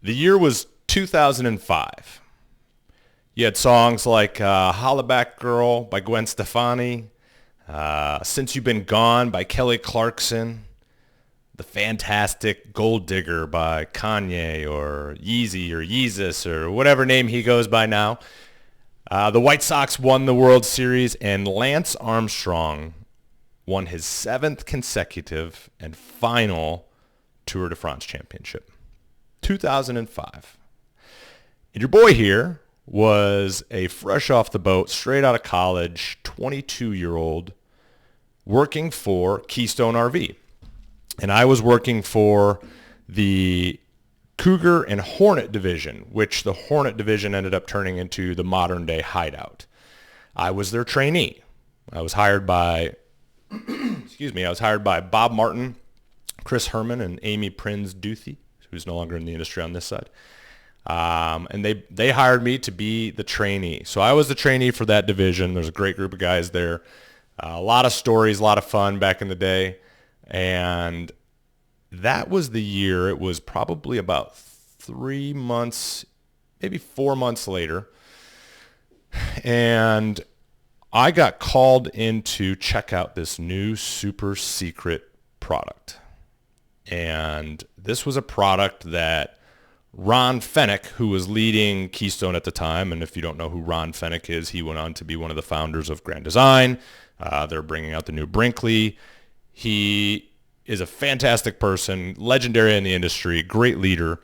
The year was 2005. You had songs like Holla Back Girl by Gwen Stefani, Since You've Been Gone by Kelly Clarkson, the fantastic Gold Digger by Kanye or Yeezy or Yeezus or whatever name he goes by now. The White Sox won the World Series, and Lance Armstrong won his 7th consecutive and final Tour de France championship. 2005. And your boy here was a fresh off the boat, straight out of college, 22-year-old, working for Keystone RV. And I was working for the Cougar and Hornet division, which the Hornet division ended up turning into the modern day Hideout. I was their trainee. I was hired by, I was hired by Bob Martin, Chris Herman, and Amy Prinz-Duthie, who's no longer in the industry on this side. And they hired me to be the trainee. So I was the trainee for that division. There's a great group of guys there. A lot of stories, a lot of fun back in the day. And that was the year. It was probably about 3 months, maybe 4 months later. And I got called in to check out this new super secret product. And this was a product that Ron Fennick, who was leading Keystone at the time, and if you don't know who Ron Fennick is, he went on to be one of the founders of Grand Design. They're bringing out the new Brinkley. He is a fantastic person, legendary in the industry, great leader.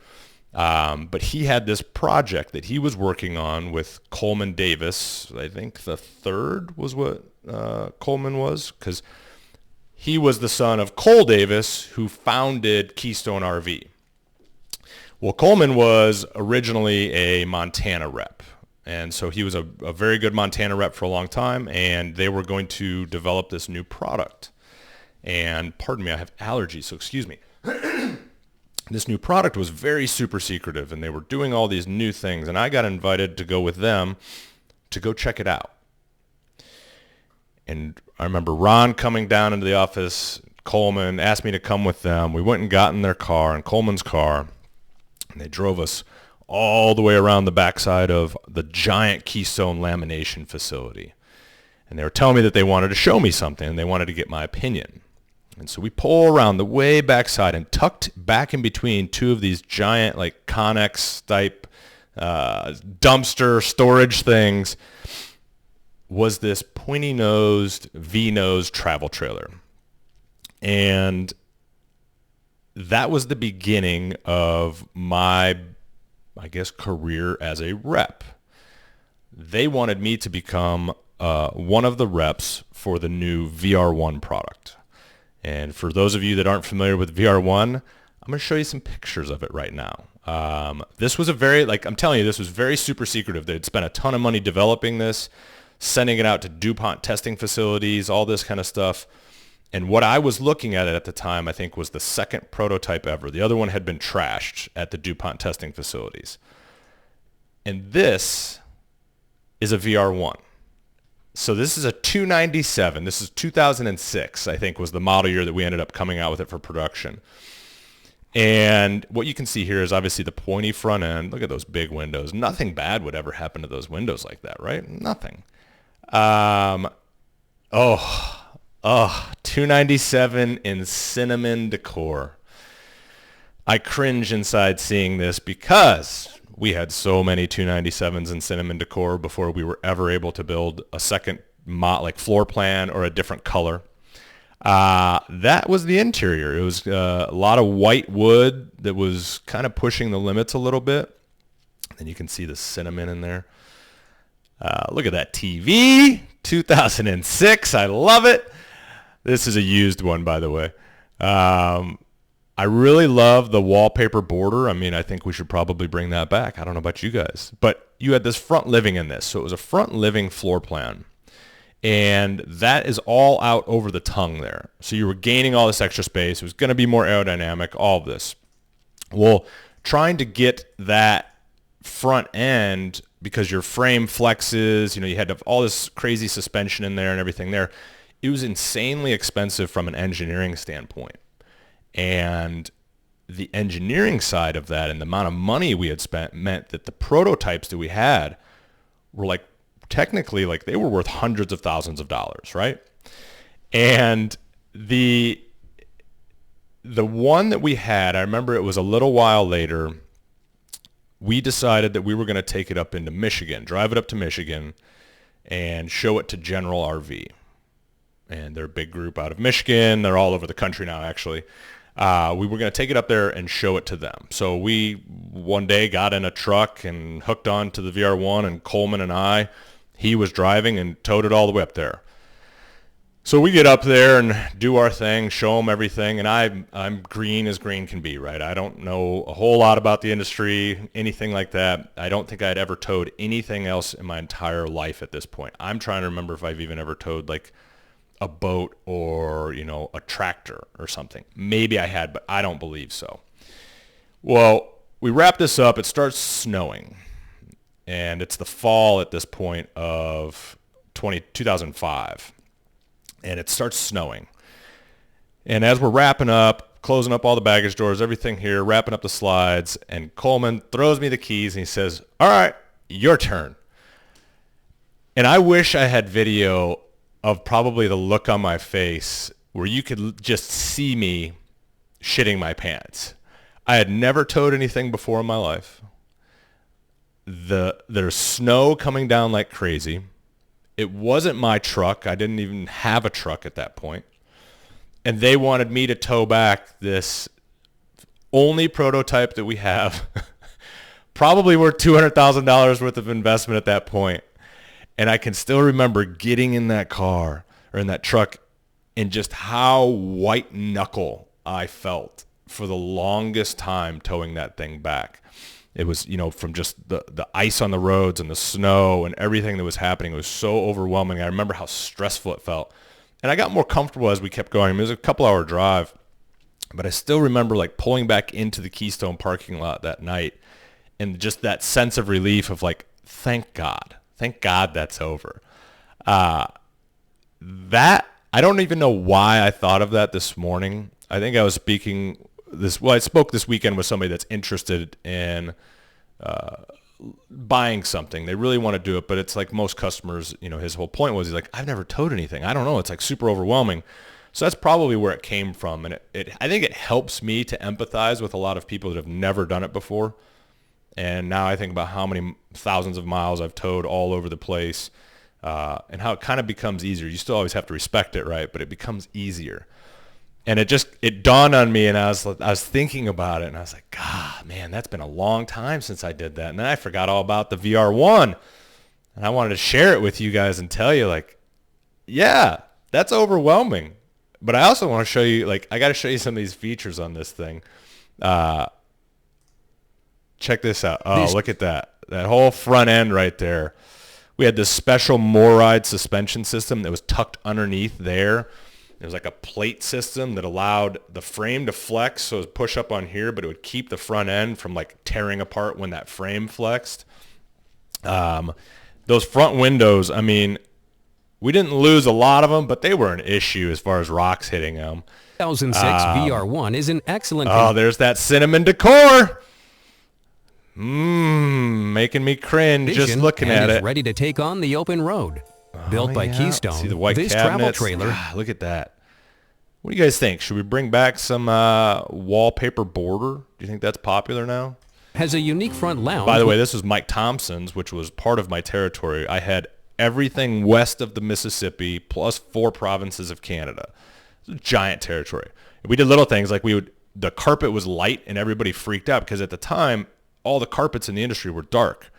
But he had this project that he was working on with Coleman Davis. I think the third was what Coleman was, because he was the son of Cole Davis, who founded Keystone RV. Well, Coleman was originally a Montana rep. And so he was a very good Montana rep for a long time, and they were going to develop this new product. And pardon me, I have allergies, so excuse me. This new product was very super secretive, and they were doing all these new things, and I got invited to go with them to go check it out. And I remember Ron coming down into the office. Coleman asked me to come with them. We went and got in their car, in Coleman's car, and they drove us all the way around the backside of the giant Keystone lamination facility. And they were telling me that they wanted to show me something, and they wanted to get my opinion. And so we pull around the way backside, and tucked back in between two of these giant, like Connex type dumpster storage things, was this pointy-nosed, V-nosed travel trailer. And that was the beginning of my, I guess, career as a rep. They wanted me to become one of the reps for the new VR1 product. And for those of you that aren't familiar with VR1, I'm going to show you some pictures of it right now. This was a very, I'm telling you, this was very super secretive. They'd spent a ton of money developing this, sending it out to DuPont testing facilities, all this kind of stuff. And what I was looking at the time, I think, was the second prototype ever. The other one had been trashed at the DuPont testing facilities. And this is a VR1. So this is a 297. This is 2006, I think, was the model year that we ended up coming out with it for production. And what you can see here is obviously the pointy front end. Look at those big windows. Nothing bad would ever happen to those windows like that, right? Nothing. 297 in cinnamon decor. I cringe inside seeing this because we had so many 297s in cinnamon decor before we were ever able to build a second floor plan or a different color. That was the interior. It was a lot of white wood that was kind of pushing the limits a little bit. And you can see the cinnamon in there. Look at that TV, 2006. I love it. This is a used one, by the way. I really love the wallpaper border. I mean, I think we should probably bring that back. I don't know about you guys. But you had this front living in this. So it was a front living floor plan. And that is all out over the tongue there. So you were gaining all this extra space. It was going to be more aerodynamic, all of this. Well, trying to get that front end, because your frame flexes, you had to have all this crazy suspension in there and everything there. It was insanely expensive from an engineering standpoint. And the engineering side of that and the amount of money we had spent meant that the prototypes that we had were like technically like they were worth hundreds of thousands of dollars, right? And the one that we had, I remember it was a little while later, we decided that we were going to take it up into Michigan, drive it up to Michigan and show it to General RV. And they're a big group out of Michigan. They're all over the country now, actually. We were going to take it up there and show it to them. So we one day got in a truck and hooked on to the VR1, and Coleman and he was driving and towed it all the way up there. So we get up there and do our thing, show them everything, and I'm green as green can be, right? I don't know a whole lot about the industry, anything like that. I don't think I'd ever towed anything else in my entire life at this point. I'm trying to remember if I've even ever towed like a boat or, a tractor or something. Maybe I had, but I don't believe so. Well, we wrap this up. It starts snowing, and it's the fall at this point of 2005. And it starts snowing. And as we're wrapping up, closing up all the baggage doors, everything here, wrapping up the slides, and Coleman throws me the keys and he says, all right, your turn. And I wish I had video of probably the look on my face where you could just see me shitting my pants. I had never towed anything before in my life. There's snow coming down like crazy. It wasn't my truck. I didn't even have a truck at that point. And they wanted me to tow back this only prototype that we have, probably worth $200,000 worth of investment at that point. And I can still remember getting in that car or in that truck and just how white knuckle I felt for the longest time towing that thing back. It was, from just the ice on the roads and the snow and everything that was happening. It was so overwhelming. I remember how stressful it felt. And I got more comfortable as we kept going. It was a couple-hour drive. But I still remember like pulling back into the Keystone parking lot that night and just that sense of relief of like, thank God. Thank God that's over. I don't even know why I thought of that this morning. I think I was I spoke this weekend with somebody that's interested in buying something. They really want to do it, but it's like most customers, his whole point was he's like, I've never towed anything. I don't know. It's like super overwhelming. So that's probably where it came from. And I think it helps me to empathize with a lot of people that have never done it before. And now I think about how many thousands of miles I've towed all over the place and how it kind of becomes easier. You still always have to respect it, right? But it becomes easier. And it dawned on me, and I was thinking about it, and I was like, God, man, that's been a long time since I did that. And then I forgot all about the VR1, and I wanted to share it with you guys and tell you, like, yeah, that's overwhelming. But I also want to show you, like, I got to show you some of these features on this thing. Check this out. Oh, look at that. That whole front end right there. We had this special MORRIDE suspension system that was tucked underneath there. There was like a plate system that allowed the frame to flex, so it would push up on here, but it would keep the front end from like tearing apart when that frame flexed. Those front windows, I mean, we didn't lose a lot of them, but they were an issue as far as rocks hitting them. 2006 VR1 is an excellent... Oh, there's that cinnamon decor. Making me cringe just looking at it. Ready to take on the open road. Built by Keystone, see the white this cabinets. travel trailer... Look at that. What do you guys think? Should we bring back some wallpaper border? Do you think that's popular now? Has a unique front lounge. By the way, this was Mike Thompson's, which was part of my territory. I had everything west of the Mississippi plus 4 provinces of Canada. It's a giant territory. We did little things like the carpet was light and everybody freaked out because at the time, all the carpets in the industry were dark.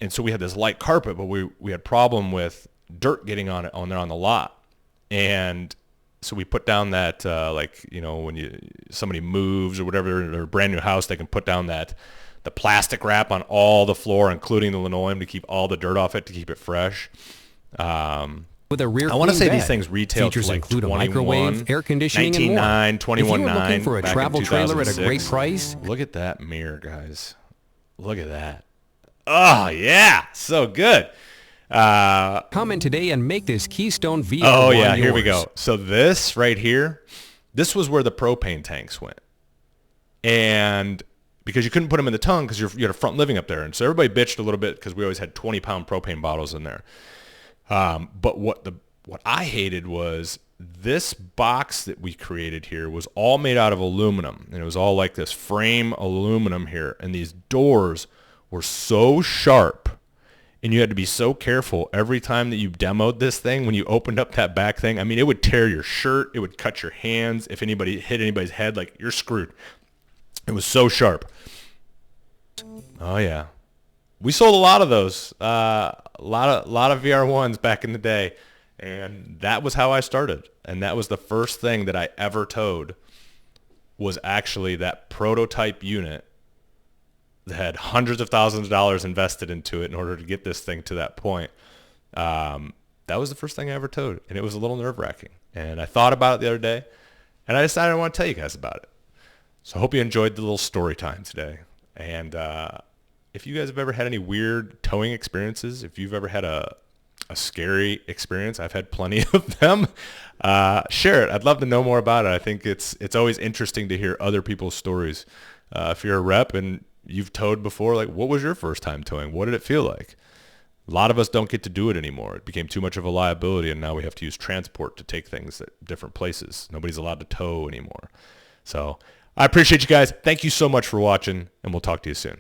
And so we had this light carpet, but we had problem with dirt getting on there on the lot. And so we put down that, when somebody moves or whatever, in a brand new house, they can put down the plastic wrap on all the floor, including the linoleum, to keep all the dirt off it, to keep it fresh. With a rear I want to say bed. these things retail for like include 21, a microwave, air conditioning, 19.9, 21.9. If you're looking for a travel trailer at a great price, look at that mirror, guys. Look at that. Oh yeah, so good. Comment today and make this Keystone VR1 Oh yeah, yours. here we go. So this right here, this was where the propane tanks went. and because you couldn't put them in the tongue because you had a front living up there. And so everybody bitched a little bit because we always had 20-pound propane bottles in there. But what I hated was this box that we created here was all made out of aluminum. And it was all like this frame aluminum here. And these doors were so sharp. And you had to be so careful every time that you demoed this thing. When you opened up that back thing, I mean, it would tear your shirt. It would cut your hands. If anybody hit anybody's head, like, you're screwed. It was so sharp. Oh, yeah. We sold a lot of those. A lot of VR1s back in the day. And that was how I started. And that was the first thing that I ever towed, was actually that prototype unit that had hundreds of thousands of dollars invested into it in order to get this thing to that point. That was the first thing I ever towed, and it was a little nerve-wracking. And I thought about it the other day, and I decided I want to tell you guys about it. So I hope you enjoyed the little story time today. And if you guys have ever had any weird towing experiences, if you've ever had a scary experience, I've had plenty of them, share it. I'd love to know more about it. I think it's always interesting to hear other people's stories. If you're a rep and you've towed before, like, what was your first time towing? What did it feel like? A lot of us don't get to do it anymore. It became too much of a liability, and now we have to use transport to take things at different places. Nobody's allowed to tow anymore. So I appreciate you guys. Thank you so much for watching, and we'll talk to you soon.